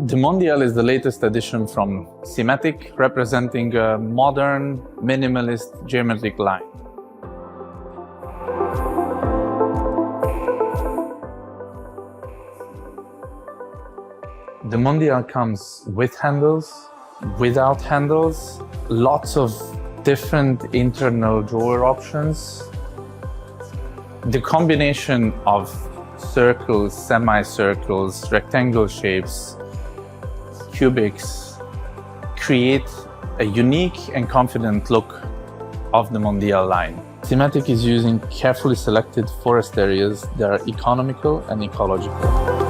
The Mondial is the latest addition from SieMatic, representing a modern, minimalist geometric line. The Mondial comes with handles, without handles, lots of different internal drawer options. The combination of circles, semicircles, rectangle shapes, cubics create a unique and confident look of the Mondial line. SieMatic is using carefully selected forest areas that are economical and ecological.